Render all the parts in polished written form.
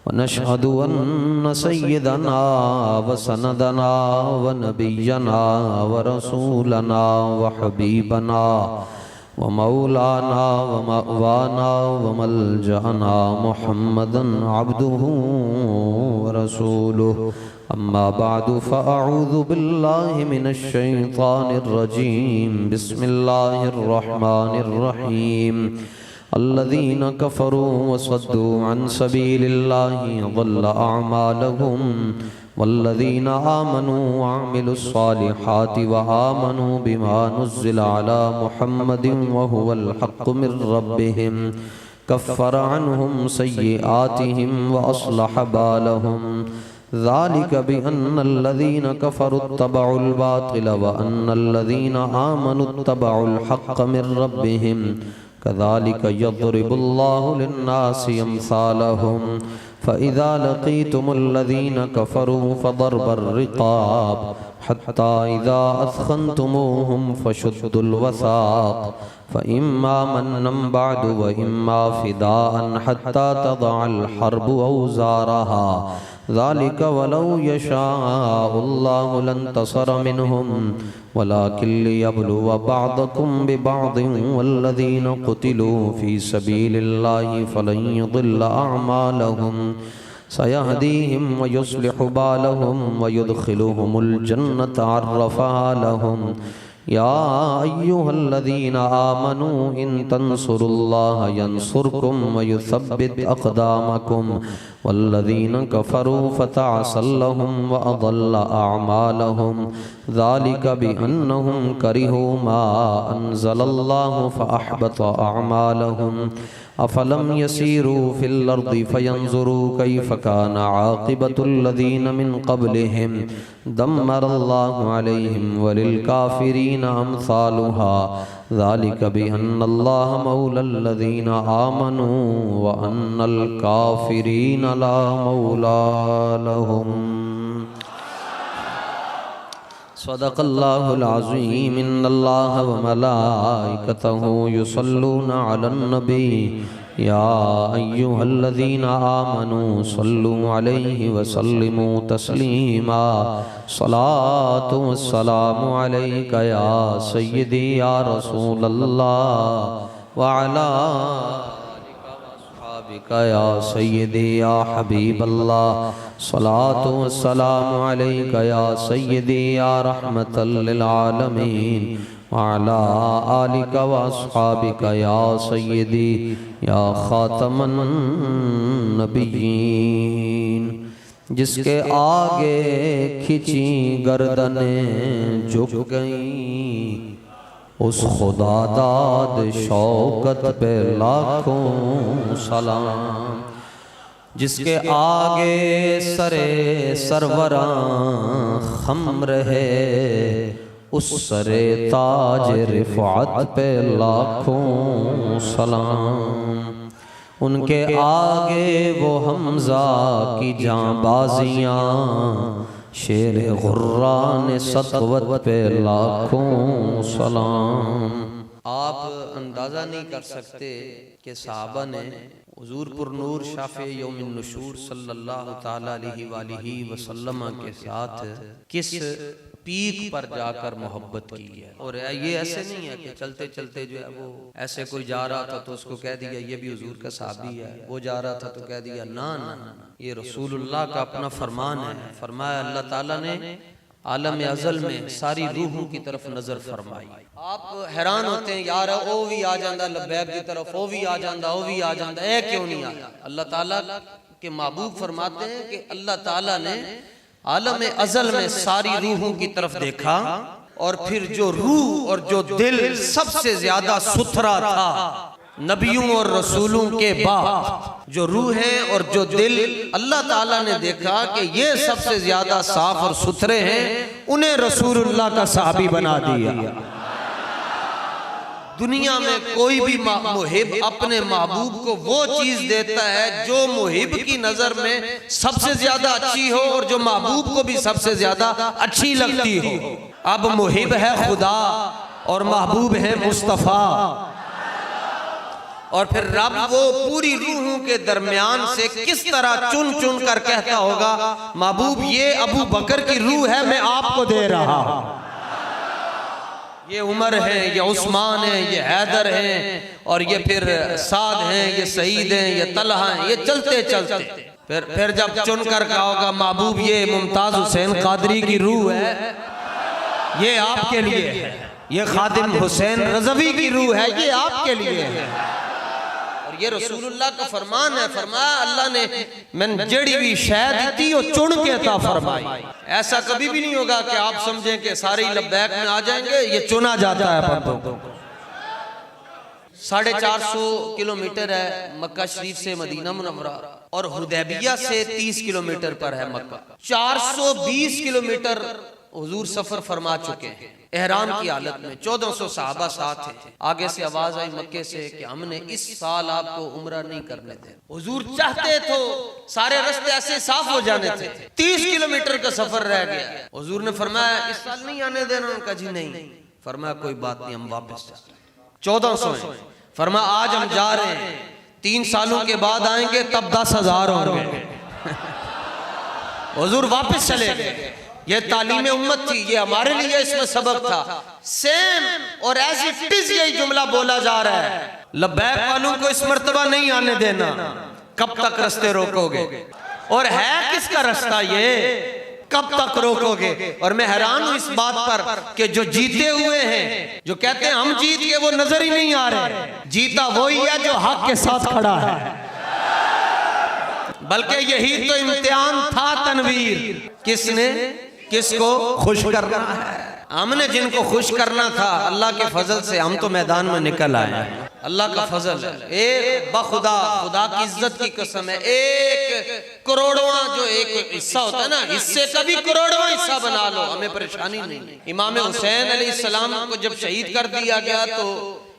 वनशहदु अन्न सय्यदना व सनदना व नबिय्यना व रसूलना व हबीबना व मौलाना व मअवाना व मलजअना मुहम्मदन अब्दुहु व रसूलुहु। अम्मा बादु फ़अऊज़ु बिल्लाहि मिनश शैतानिर रजीम। बिस्मिल्लाहिर रहमानिर रहीम। अल्लज़ीना कफ़रू व सद्दू अन सबीलिल्लाहि अज़ल्ल अअमालहुम वल्लज़ीना आमनू व अमिलुस्सालिहाति व आमनू बिमा नुज़्ज़िला अला मुहम्मदिन व हुवल हक़्क़ु मिर रब्बिहिम कफ़्फ़र अन्हुम सय्यिआतिहिम व अस्लह बालहुम। ज़ालिक बिअन्नल्लज़ीना कफ़रू इत्तबउल बातिल व अन्नल्लज़ीना आमनू इत्तबउल हक़्क़ मिर रब्बिहिम कज़ालिक यज़रिबुल्लाहु लिन्नासि अम्सालहुम। फ़इज़ा लक़ीतुमुल्लज़ीना कफ़रू फ़दरबर रिक़ाब हत्ता इज़ा अस्ख़न्तुमूहुम फ़शुद्दुल वसाक़ फ़इम्मा मन्नन बअदु व इम्मा फ़िदाअन हत्ता तज़अल हर्बु औज़ारहा। ज़ालिक वलौ यशाअुल्लाहु लंतसर मिनहुम वलाकिन लियब्लुव बअदकुम बिबअदिन वल्लज़ीना क़ुतिलू फ़ी सबीलिल्लाहि फ़लन युज़िल्ल अअमालहुम सयहदीहिम व युस्लिहु बालहुम व युदख़िलुहुमुल जन्नत अर्रफ़हा लहुम। या अय्युहल्लज़ीना आमनू इन तंसुरुल्लाह यंसुरकुम व युसब्बित अक़दामकुम वल्लज़ीना कफ़रू फ़तअसल लहुम व अज़ल्ल अअमालहुम। ज़ालिक बिअन्नहुम करिहू मा अंज़लल्लाहु फ़अहबत अअमालहुम। अफ़लम यसीरू फ़िल अर्दि फ़यंज़ुरू कैफ़ कान आक़िबतुल्लज़ीना मिन क़ब्लिहिम दम्मरल्लाहु अलैहिम वलिल काफ़िरीन अम्सालुहा। ज़ालिक बिअन्नल्लाह मौलल्लज़ीना आमनू व अन्नल काफ़िरीन ला मौला लहुम। सदक़ल्लाहुल अज़ीम। इन्नल्लाह व मलाइकतहु युसल्लूना अलन नबी या अय्युहल्लज़ीना आमनू सल्लु अलैहि व सल्लिमू तस्लीमा। सलातु वस्सलामु अलैका या सय्यदी या रसूलल्लाह व अला या सय्यदी या हबीबल्लाह। सलातु वस्सलामु अलैका या सय्यदी या रहमतल लिल आलमीन व अला आलिका व अस्हाबिका या सय्यदी या खातमन नबिय्यीन। जिसके आगे खिंची गर्दनें झुक गईं उस खुदा दाद शौकत पे लाखों सलाम। जिसके आगे सरे सरवरां खम रहे उस सरे ताज रिफ़अत पे लाखों सलाम। उनके आगे वो हमज़ा की जांबाजियाँ शेर गुर्रान सतवत पे लाखों सलाम। आप अंदाज़ा नहीं कर सकते कि सहाबा ने हुज़ूर पुरनूर शाफ़े यौमिन नुशूर सल्लल्लाहु ताला अलैहि वसल्लम के साथ किस पीक पर जाकर मोहब्बत की है। और ये ऐसे नहीं है कि चलते चलते जो है वो ऐसे कोई जा रहा था तो उसको कह दिया ये भी हुजूर का सहाबी है, वो जा रहा था तो कह दिया ना ना ना, ये रसूलुल्लाह का अपना फरमान है। फरमाया अल्लाह ताला ने आलम अज़ल में सारी रूहों की तरफ नजर फरमाई। आप हैरान होते हैं यार ओ भी आ जाता लब्बैक की तरफ, ओ भी आ जाता, ओ भी आ जाता, ऐ क्यों नहीं आया। अल्लाह ताला के महबूब फरमाते हैं कि अल्लाह ताला ने आलम अज़ल में सारी रूहों की तरफ देखा और फिर जो रूह और जो दिल सबसे ज्यादा सुथरा था नबियों और रसूलों के बाद, जो रूह है और जो दिल अल्लाह ताला ने देखा कि ये सबसे ज्यादा साफ और सुथरे हैं, उन्हें रसूलुल्लाह का सहाबी बना दिया। दुनिया में कोई भी मुहिब अपने महबूब को वो चीज देता है जो मुहिब की नजर में सबसे ज्यादा अच्छी हो और जो महबूब को भी सबसे ज्यादा अच्छी लगती हो। अब मुहिब है खुदा और महबूब है मुस्तफा, और फिर रब वो पूरी रूहों के दरमियान से किस तरह चुन चुन कर कहता होगा, महबूब ये अबू बकर की रूह है, मैं आपको दे रहा हूं। ये उमर है, ये उस्मान है, ये हैदर है, और ये फिर साद हैं, ये सईद हैं, ये तलहा हैं, ये चलते चलते फिर जब चुन कर कहा होगा, महबूब ये मुमताज हुसैन कादरी की रूह है, ये आपके लिए है। ये खादिम हुसैन रज़वी की रूह है, ये आपके लिए है। और ये रसूलुल्लाह का फरमान है, फरमाया अल्लाह ने मैंने जड़ी हुई शहद दी और चुन के अता फरमाई। ऐसा कभी भी नहीं होगा कि आप समझें कि सारे लब्बैक में आ जाएंगे, ये चुना जाता है बंदों को। 450 किलोमीटर है मक्का शरीफ से मदीना मुनव्वरा, और हुदैबिया से 30 किलोमीटर पर है मक्का। 420 किलोमीटर हुजूर सफर फरमा चुके हैं एहराम की हालत में। 1400 सहाबा साथ थे। आगे से आवाज आई मक्के से कि हमने इस साल आपको उम्रा नहीं करने दे। हुजूर चाहते तो सारे रास्ते ऐसे साफ हो जाने थे, 30 किलोमीटर का सफर रह गया। हुजूर ने फरमाया इस साल नहीं आने देना। उनका जी नहीं। फरमाया कोई बात नहीं, हम वापस 1400। फरमाया आज हम जा रहे हैं, 3 सालों के बाद आएंगे तब 10,000 होंगे। हुजूर वापस चले गए। ये तालीम उम्मत थी, ये हमारे लिए इसमें सबक था। सेम और एज इट इज यही जुमला बोला जा रहा है, लब्बैक वालों को इस मर्तबा नहीं आने देना। कब तक रास्ते रोकोगे? और है किसका रास्ता ये? कब तक रोकोगे? और मैं हैरान हूं इस बात पर कि जो जीते हुए हैं, जो कहते हैं हम जीत के, वो नजर ही नहीं आ रहे। जीता वही है जो हक के साथ खड़ा है। बल्कि यही तो इम्तिहान था तनवीर। किसने किसको खुश करना है? हमने जिनको खुश करना था, अल्लाह के फजल से हम तो मैदान में निकल आए। अल्लाह का फजल है। एक बखुदा, खुदा की इज्जत की कसम है, 1 करोड़वां जो एक हिस्सा होता है ना, हिस्से का भी करोड़वां हिस्सा बना लो, हमें परेशानी नहीं। इमाम हुसैन अलैहिस्सलाम को जब शहीद कर दिया गया तो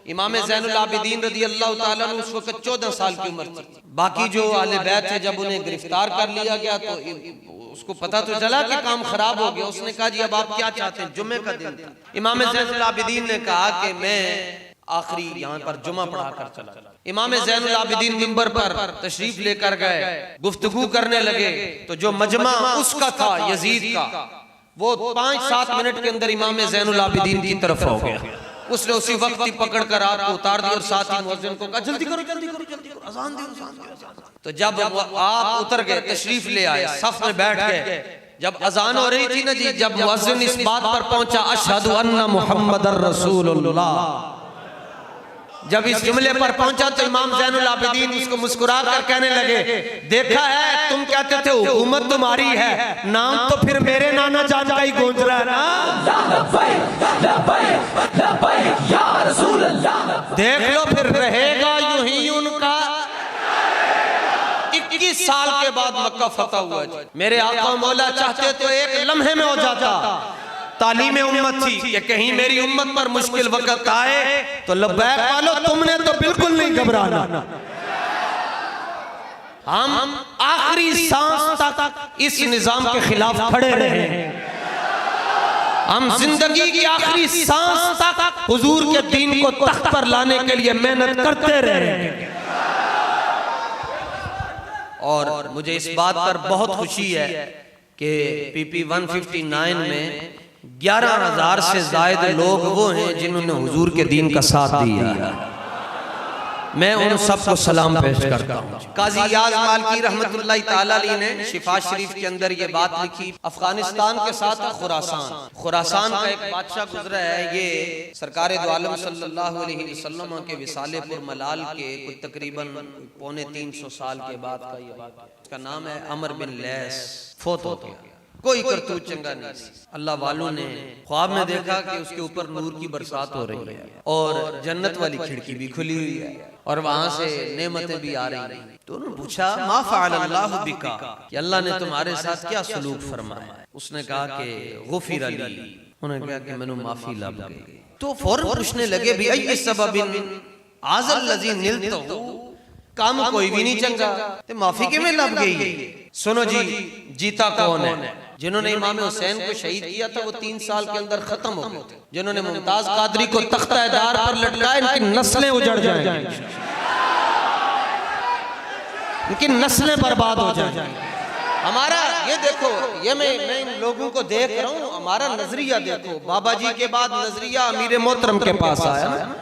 इमाम ज़ैनुल आबिदीन रज़ी अल्लाह ताला अन्हु उस वक्त 14 साल की उम्र थी। बाकी जो आले बैत थे, जब उन्हें गिरफ्तार कर लिया गया तो उसको पता तो चला कि काम खराब हो गया। उसने कहा जी अब आप क्या चाहते हैं? जुम्मे का दिन था। इमाम ज़ैनुल आबिदीन ने कहा कि मैं आखिरी यहाँ पर जुमा पढ़ा कर चला। इमाम ज़ैनुल आबिदीन मिंबर पर तशरीफ लेकर गए, गुफ्तगू करने लगे तो जो मजमा उसका था यजीद का, वो 5-7 मिनट के अंदर इमाम ज़ैनुल आबिदीन की तरफ हो गया। उसने उसी वक्त ही पकड़ कर आपको उतार दिया और साथ ही मुअज्जिन को कहा जल्दी करो जल्दी करो जल्दी करो, अज़ान दो अज़ान दो। तो जब आप उतर गए, तशरीफ ले आए, सफ में बैठ गए, जब अजान हो रही थी ना जी, जब मुअज्जिन इस बात पर पहुंचा अशहदु अन्ना मुहम्मदर रसूलुल्लाह, जब इस जुमले पर पहुंचा तो इमाम ज़ैनुल आबिदीन उसको मुस्कुरा कर कहने लगे, देखा है तुम कहते थे हुकूमत तुम्हारी है, नाम तो फिर मेरे नाना जान का ही गूंज रहा है ना। देख लो फिर रहेगा यूं ही उनका। 21 साल के बाद मक्का फतह हुआ। मेरे आका मौला चाहते तो एक लम्हे में हो जाता। तालीम उम्मत थी कि कहीं मेरी उम्मत पर मुश्किल वक्त आए तो लब्बैक वालों तुमने तो बिल्कुल नहीं घबराना। हम आखिरी सांस तक इस निजाम के खिलाफ खड़े रहे। हम जिंदगी की आखिरी सांस तक हुजूर के दीन को तख्त पर लाने के लिए मेहनत करते रहे। और मुझे इस बात पर बहुत खुशी है कि PP 159 में 11,000 से ज्यादा लोग वो हैं जिन्होंने हुजूर के दीन का साथ दिया। मैं उन सबको सलाम पेश करता हूँ। काजी याज मालकी रहमतुल्लाह ताला अलैह ने शिफा शरीफ के अंदर ये बात लिखी। अफगानिस्तान के साथ खुरासान का एक बादशाह गुजरा है। ये सरकार दो आलम सल्लल्लाहु अलैहि वसल्लम के विसालेपुर मलाल के कुछ तकरीबन 350 साल के बाद का ये बात। इसका नाम है अमर बिन लैस। फोत हो गया, कोई करतूत चंगा नहीं। अल्लाह वालों ने ख्वाब में देखा कि उसके ऊपर नूर की बरसात हो रही है और जन्नत वाली खिड़की भी खुली हुई है और वहां से नेमतें भी आ रही हैं। तो उन्होंने पूछा मा फ़अलल्लाहु बिका, कि अल्लाह ने तुम्हारे साथ क्या सलूक फरमाया। उसने कहा कि गुफ़िर ली, उन्होंने कहा कि मैंने माफी लब गई। तो फौरन पूछने लगे भी अय्य सबबिन आज़ल लज़ी निलतहु, काम कोई भी नहीं चंगा तो माफी किवें लब गई। सुनो जी, जीता कौन है? जिन्होंने इमाम हुसैन को शहीद किया था वो 3 साल के अंदर खत्म हो गए थे। जिन्होंने मुमताज कादरी को तख्ता-ए-दार पर लटकाया, इनकी नस्लें उजड़ जाएंगी। इनकी नस्लें बर्बाद हो जाएंगी। हमारा ये देखो, ये मैं इन लोगों को देख रहा हूँ, हमारा नजरिया देखो, बाबा जी के बाद नजरिया अमीर मोहतरम के पास आया ना।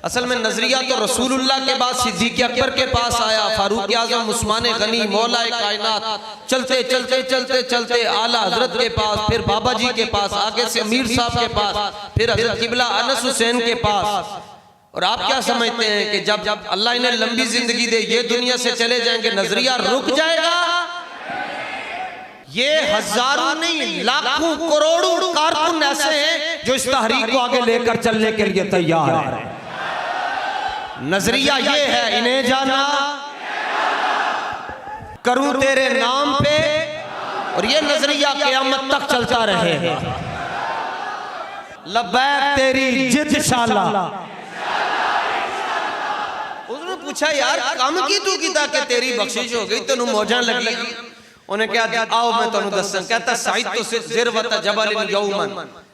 असल में नजरिया तो रसूलुल्लाह के बाद सिद्दीक़ अकबर के पास आया, फारूक आज़म, उस्मान गनी, मौला कायनात, चलते चलते चलते चलते आला हजरत के पास, फिर बाबा जी के पास, आगे से अमीर साहब के पास, फिर हजरत किबला अनस हुसैन के पास। और आप क्या समझते हैं कि जब जब अल्लाह इन्हें लंबी जिंदगी दे, ये दुनिया से चले जाएंगे, नजरिया रुक जाएगा? ये हजारों नहीं लाखों करोड़ों कारकुन ऐसे हैं जो इस तहरीक को आगे लेकर चलने के लिए तैयार है। नजरिया ये है, इन्हें जाना करूं तेरे नाम पे, और ये नजरिया क़यामत तक चलता रहेगा। लब्बैक तेरी जिद शाला। उसने पूछा यार काम की तू कीता कि तेरी बख्शिश हो गई, तेनू मौजा लगी? उन्हें क्या, आओ मैं तुम दसा। कहता साइद तो ज़िरवत जबल यौमन,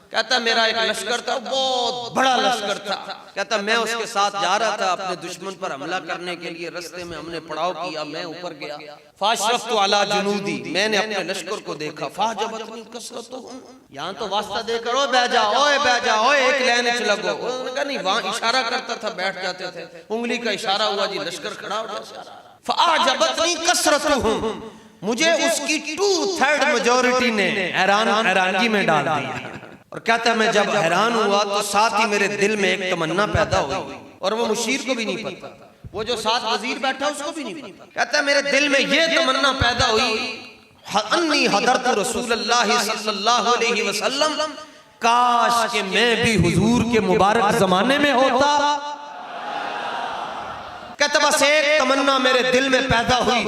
कहता मेरा एक लश्कर था, बहुत बड़ा लश्कर था। कहता मैं उसके साथ जा रहा था अपने दुश्मन पर हमला करने के लिए, रास्ते में हमने पड़ाव किया, मैं ऊपर गया, फाशरफ्तु अला जुनूदी, मैंने अपने लश्कर को देखा, फाजबतनी कसरतुहुम, यहाँ तो वास्ता देकर ओए बह जा, ओए बह जा, ओए एक लाइन च लगो। उन्होंने कहा नहीं, वहाँ इशारा करता था, बैठ जाते थे, उंगली का इशारा हुआ जी, लश्कर खड़ा हो गया। फाजबतनी कसरतुहुम, मुझे उसकी 2/3 मेजॉरिटी ने हैरानगी में डाल दिया। और कहता है मैं जब हैरान हुआ तो साथ ही मेरे दिल में एक तमन्ना पैदा हुई, और वो मुशीर को भी नहीं पता, वो जो साथ वजीर बैठा उसको भी नहीं पता। कहता है मेरे दिल में ये तमन्ना पैदा हुई, अन्नी हदरतु रसूलुल्लाह सल्लल्लाहु अलैहि वसल्लम, काश के मैं भी हुजूर के मुबारक जमाने में होता। कहता बस एक तमन्ना मेरे दिल में पैदा हुई,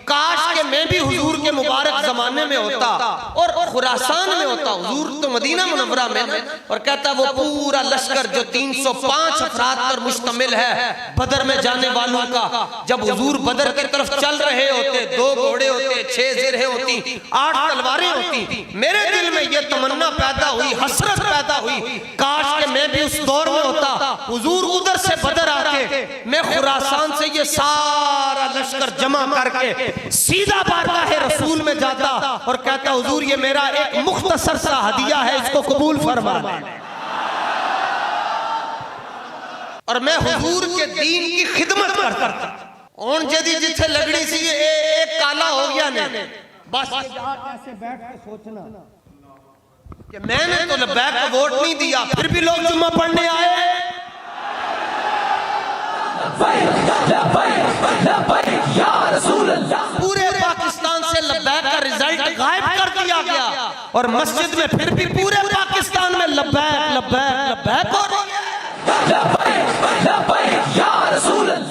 काश के मैं भी हुजूर के मुबारक जमाने में होता और खुरासान में होता। हुजूर तो मदीना मुनव्वरा में ना। और कहता वो पूरा लश्कर जो 305 अफराद पर मुश्तमिल है बदर में जाने वालों का, जब हुजूर बदर की तरफ चल रहे होते, 2 घोड़े होते, 6 ज़िरहें होती, 8 तलवारें होती, मेरे दिल में ये तमन्ना पैदा हुई, हसरत पैदा हुई, काश के मैं भी उस दौर में होता। हुजूर उधर से बदर आके, मैं खुरासान से ये सारा लश्कर जमा करके सीधा बारगाह रसूल में जाता और कहता हुजूर ये मेरा एक मुख्तसर सा हदिया है, इसको कबूल फरमा। और मैं हुजूर के दीन की खिदमत करता। और जदी जिथे लगड़ी सी एक काला हो गया ने, बस ऐसे बैठ के सोचना कि मैंने तो लब्बैक को वोट नहीं दिया, फिर भी लोग जुम्मा पढ़ने आए। पूरे पाकिस्तान से लब्बैक का रिजल्ट गायब कर दिया गया और मस्जिद में फिर भी पूरे पाकिस्तान में लब्बैक लब्बैक लब्बैक हो रही है।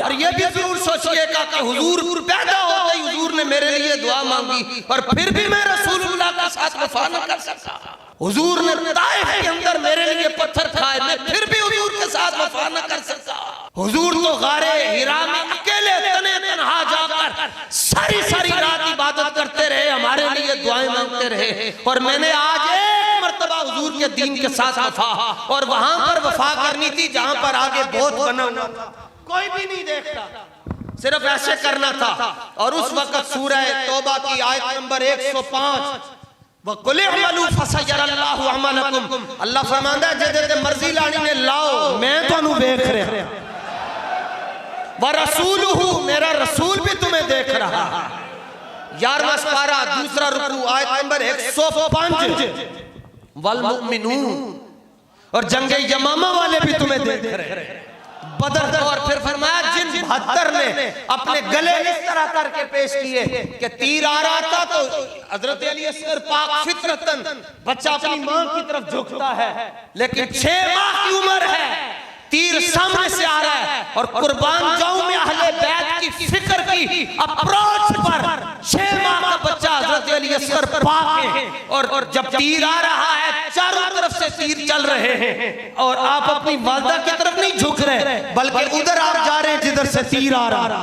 और ये भी जरूर सोचिएगा कि हुजूर पैदा होते ही हुजूर ने मेरे लिए दुआ मांगी और फिर भी मैं रसूलुल्लाह के साथ वफा न कर सका। हुजूर ने ताइफ के अंदर मेरे लिए पत्थर खाए, मैं फिर भी हुजूर के साथ वफा न कर सका। हुजूर तो गारे हिरा में अकेले तने तन्हा जाकर सारी रात इबादत करते रहे, हमारे लिए दुआएं मांगते रहे। और मैंने आज एक मर्तबा हुजूर के दीन के साथ वफा, और वहां पर वफा करनी थी जहां पर आगे बहुत बना हुआ था, कोई भी नहीं देखता, सिर्फ ऐसे करना था। और उस वक्त सूरह तौबा की आयत नंबर 105, अल्लाह फरमांदा जे मर्जी लानी ने लाओ, मैं तुहानू देख रहा, व रसूलुहु मेरा रसूल भी तुम्हें देख रहा। 11वां पारा दूसरा रुकू आयत नंबर 105, वल मुमिनून, और जंगे यमामा वाले भी तुम्हें देख रहे। बदर और फिर फरमाया जिन 72 ने अपने गले इस तरह करके पेश किए कि तीर आ रहा था तो हजरत अली असगर पाक फितरतन बच्चा अपनी मां की तरफ झुकता है, लेकिन 6 माह की उम्र है, तीर सामने से आ रहा है और कुर्बान जाऊं में अहले बैत की फिक्र की अप्रोच पर 6 माह का बच्चा हजरत अली असगर पाक है। और जब तीर आ रहा है चारों तरफ से तीर चल रहे हैं और आप अपनी वालदा की तरफ नहीं झुक रहे बल्कि उधर आप जा रहे हैं जिधर से तीर आ रहा,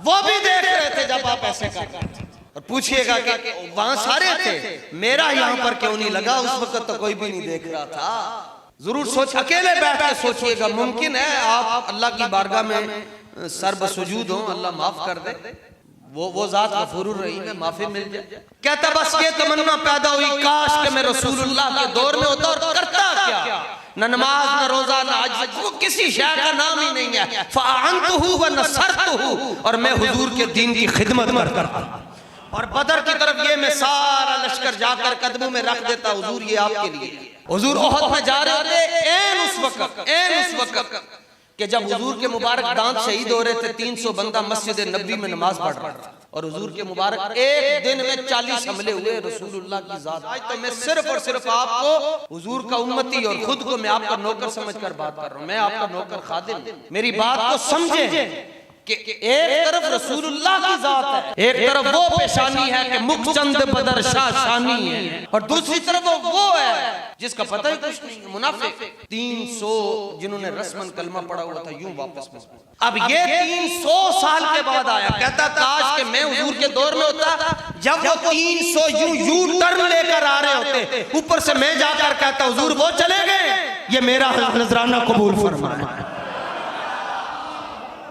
वो भी देख रहे थे जब आप ऐसे कर रहे थे। और पूछिएगा कि वहां सारे थे, मेरा यहां पर क्यों नहीं लगा? उस वक्त तो कोई भी नहीं देख रहा था। जरूर सोच, अकेले बैठ के सोचिएगा, मुमकिन है आप अल्लाह की बारगाह में सर बसुजूद हो, अल्लाह माफ कर दे, वो ज़ात गफूरुर रहीम है, माफी मिल जाए। कहता बस ये तमन्ना पैदा हुई, काश के मैं रसूलुल्लाह के दौर में होता। और करता क्या, न नमाज न रोजा न हज, वो किसी शय का नाम ही नहीं है। फ़अअनतुहु व नसरतुहु, और मैं हुजूर के दीन की खिदमत करता। और बदर की तरफ ये मैं सारा लश्कर जाकर कदमों में रख देता, हुजूर ये आपके लिए। हुजूर ओहद में जा रहे थे, ऐन उस वक्त कि जब हुजूर के मुबारक दांत शहीद हो रहे थे, 300 बंदा मस्जिद नबी में नमाज पढ़ रहा था। और हुजूर के मुबारक एक दिन में 40 हमले हुए रसूलुल्लाह की जात। आज तो मैं सिर्फ और सिर्फ आपको हुजूर का उम्मती और खुद को मैं आपका नौकर समझकर बात कर रहा हूँ। मैं आपका नौकर खादिम, मेरी बात को समझे कि एक तरफ रसूलुल्लाह की जात है, एक तरफ वो पेशानी है कि मुखचंद बदर शाह शानी है, और दूसरी तरफ वो है जिसका पता ही कुछ नहीं, मुनाफिक। 300 जिन्होंने रस्मन कलमा पढ़ा हुआ था यूं वापस में। अब ये 300 साल के बाद आया, कहता काश कि मैं हुजूर के दौर में होता, जब वो 300 यू टर्न लेकर आ रहे होते, ऊपर से मैं जाकर कहता हुजूर वो चले गए, ये मेरा नजराना कबूल फरमाए।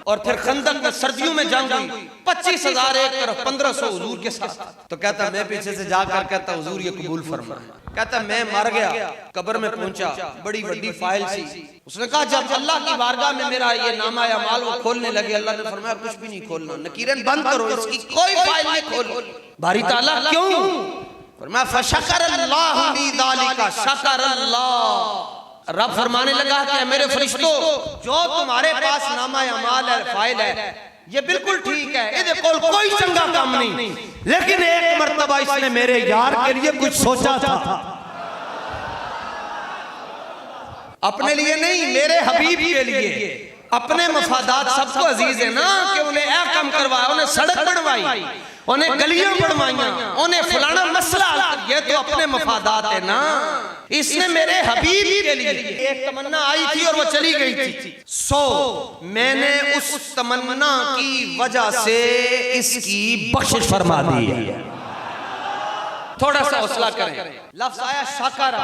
और फिर खंदक में सर्दियों में जंग हुई, 25,000 एक तरफ, 1,500 हुजूर के साथ। तो कहता मैं पीछे से जाकर कहता हुजूर ये कबूल फरमाए। कहता मैं मर गया, कब्र में पहुंचा, बड़ी बड़ी फाइल थी। उसने कहा जब अल्लाह की बारगाह में मेरा ये नामा या माल वो खोलने लगे, अल्लाह ने फरमाया कुछ भी नहीं खोलना, नकीरन बंद करो, इसकी कोई फाइल नहीं खोलो। बारी ताला क्यों? फरमाया फशकरल्लाहु ली ज़ालिका, शकरल्लाह। रब फरमाने लगा कि मेरे फरिश्तों, जो तुम्हारे पास नामा या माल है, फाइल है, ये बिल्कुल ठीक है, ये देखो कोई चंगा काम नहीं, लेकिन एक मर्तबा इसने मेरे यार के लिए कुछ सोचा था। अपने लिए नहीं, मेरे हबीब के लिए। अपने मफादात सबको अजीज है ना, कि उन्हें ऐ काम करवाया, उन्हें सड़क बनवाई, उन्हें गलियां बनवाइयां, उन्हें फलाना मसला, ये तो अपने मफादात है ना। इसने मेरे हबीब के लिए एक तमन्ना आई थी और वो चली गई थी, मैंने उस तमन्ना की वजह से इसकी बख्शिश फरमा दी है। थोड़ा सा हौसला करें। लफ्ज आया शाकारा,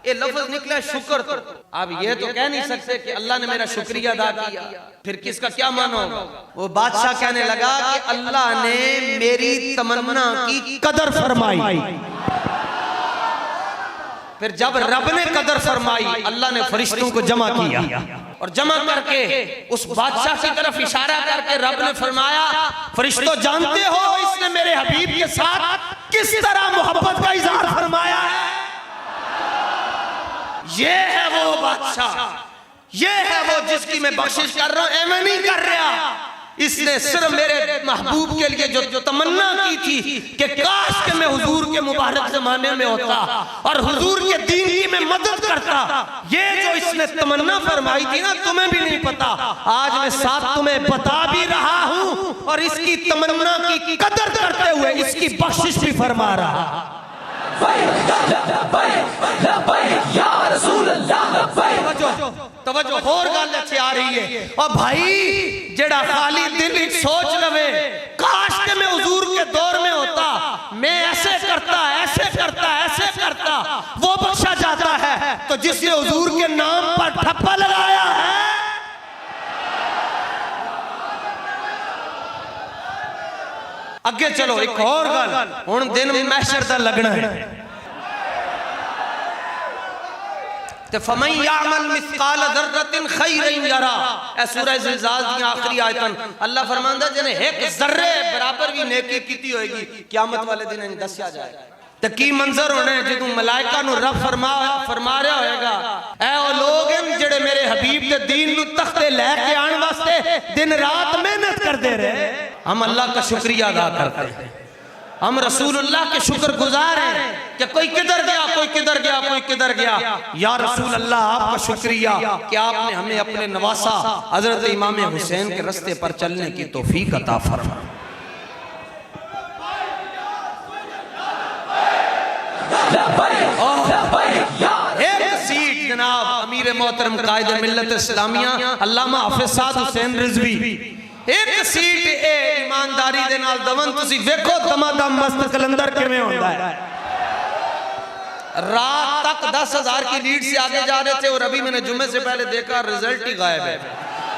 ये लफ्ज निकला शुक्र। तो अब ये तो कह नहीं सकते कि अल्लाह ने मेरा शुक्रिया अदा किया, फिर किसका क्या मानो। वो बादशाह कहने लगा कि अल्लाह ने मेरी तमन्ना की कदर फरमाई। फिर जब रब ने कदर फरमाई, अल्लाह ने फरिश्तों को जमा किया, और जमा करके उस बादशाह की तरफ इशारा करके रब ने फरमाया फरिश्तों जानते हो इसने मेरे हबीब के साथ किस तरह मोहब्बत का इजहार फरमाया है। ये है वो बादशाह, ये है वो जिसकी मैं बख्शिश कर रहा हूं, मैं नहीं कर रहा। इसने सिर्फ मेरे महबूब के लिए जो तमन्ना की थी कि काश के मैं हुजूर के मुबारक जमाने में होता और हुजूर के दीन की मैं मदद करता, ये जो इसने तमन्ना फरमाई थी ना, तुम्हें भी नहीं पता। आज मैं साथ तुम्हें बता भी रहा हूं और इसकी तमन्ना की कदर करते हुए इसकी बख्शिश भी फरमा रहा। तवज्जो होर गल अच्छी आ रही है। और भाई जेड़ा खाली दिल सोच लवे काश के मैं हुजूर के दौर में होता, मैं ऐसे करता ऐसे करता ऐसे करता, वो बख्शा जाता है। तो जिसने हुजूर के नाम पर ठप्पा लगाया है, अगे चलो एक और गल, हुण दिन महशर दा लगना है। ते फमन यामल मिस्काल ज़र्रतिन खैरन यरा, ए सूरह ज़िलज़ाल दी आखिरी आयतन अल्लाह फरमांदा जिने एक ज़र्रे बराबर भी नेकी कीती होएगी क़यामत वाले दिन इन दस्या जाएगा। ते की मंजर होना है जदों मलाइका नु रब फरमा रहा होएगा, ऐ ओ लोग हैं जेड़े मेरे हबीब दे दीन नु तख्ते लेके आने वास्ते दिन रात मेहनत करते रहे, हम अल्लाह का शुक्रिया अदा करते हैं, हम रसूलुल्लाह के शुक्रगुजार हैं कि कोई किधर गया कोई किधर गया कोई किधर गया। या रसूल अल्लाह आपका शुक्रिया कि आपने हमें अपने नवासा हजरत इमाम हुसैन के रास्ते पर चलने की तौफीक अता फरमाई। एक सीट जनाब अमीर मोहतरम कायद मिल्लत इस्लामिया अल्लामा हाफिज साद हुसैन रिजवी, एक सीट ए ईमानदारी दे नाल दवन तुसी वेखो दमादम मस्त कलंदर किवें होंदा है। रात तक 10,000 की लीड से आगे जा रहे थे और अभी मैंने जुम्मे से पहले देखा रिजल्ट ही गायब है।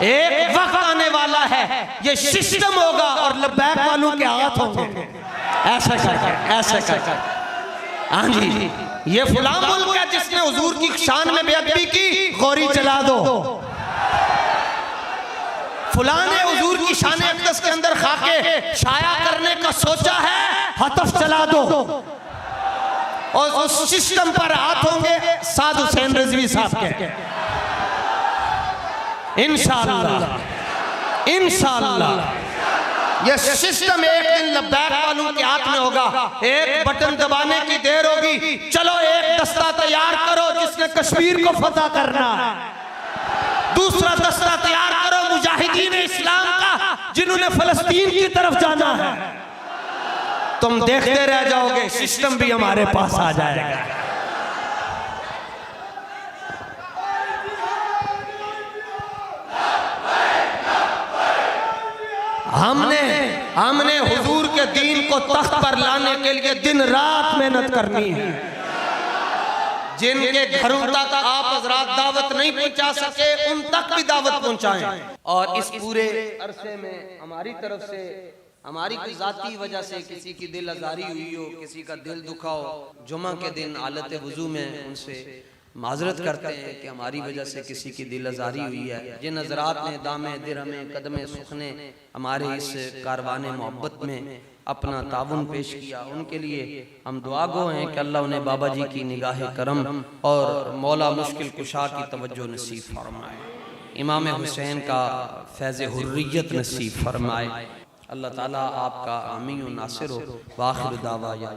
एक वक्त आने वाला है ये सिस्टम होगा और लब्बैक वालों के हाथ होंगे ऐसा कर हाँ जी, ये फुला मुल्क है जिसने हुजूर की शान में बेअदबी की, गौरी चला दो। फुला ने हुजूर की शान अक़दस के अंदर खाके शाया करने का सोचा है, हतफ चला दो। और उस सिस्टम पर हाथ होंगे साद हुसैन रिजवी साहब के, इंशाअल्लाह इंशाअल्लाह। ये सिस्टम एक दिन लब्बैक वालों के हाथ में होगा। एक बटन दबाने की देर होगी, चलो एक दस्ता तैयार करो जिसने कश्मीर को फतह करना है, दूसरा दस्ता तैयार करो मुजाहिदीन इस्लाम का जिन्होंने फलस्तीन की तरफ जाना है। तुम देखते रह जाओगे, सिस्टम भी हमारे पास आ जाएगा। हमने हुजूर के दीन को तख्त पर लाने के लिए दिन रात मेहनत करनी है। जिनके घरों तक आप हजरात दावत नहीं पहुंचा सके उन तक भी दावत पहुंचाएं। और इस पूरे अरसे में हमारी तरफ से, हमारी कोई जाती वजह से किसी की दिल आजारी हुई हो, किसी का दिल दुखा हो, जुमा के दिन हालत वुजू में उनसे माजरत करते हैं कि हमारी वजह से किसी की दिल आजारी हुई है। जिन हजरात ने दामे दिरहमे कदमे सुखने हमारे इस कारवाने मोहब्बत में अपना ताउन पेश किया, उनके लिए हम दुआ गो हैं कि अल्लाह उन्हें बाबा जी की निगाह करम और मौला मुश्किल कुशा की तवज्जो नसीब फरमाए, इमाम हुसैन का फैज़ हुर्रियत नसीब फरमाए। अल्लाह ताला आपका आमीन व नासिर हो। वाखिर दावा या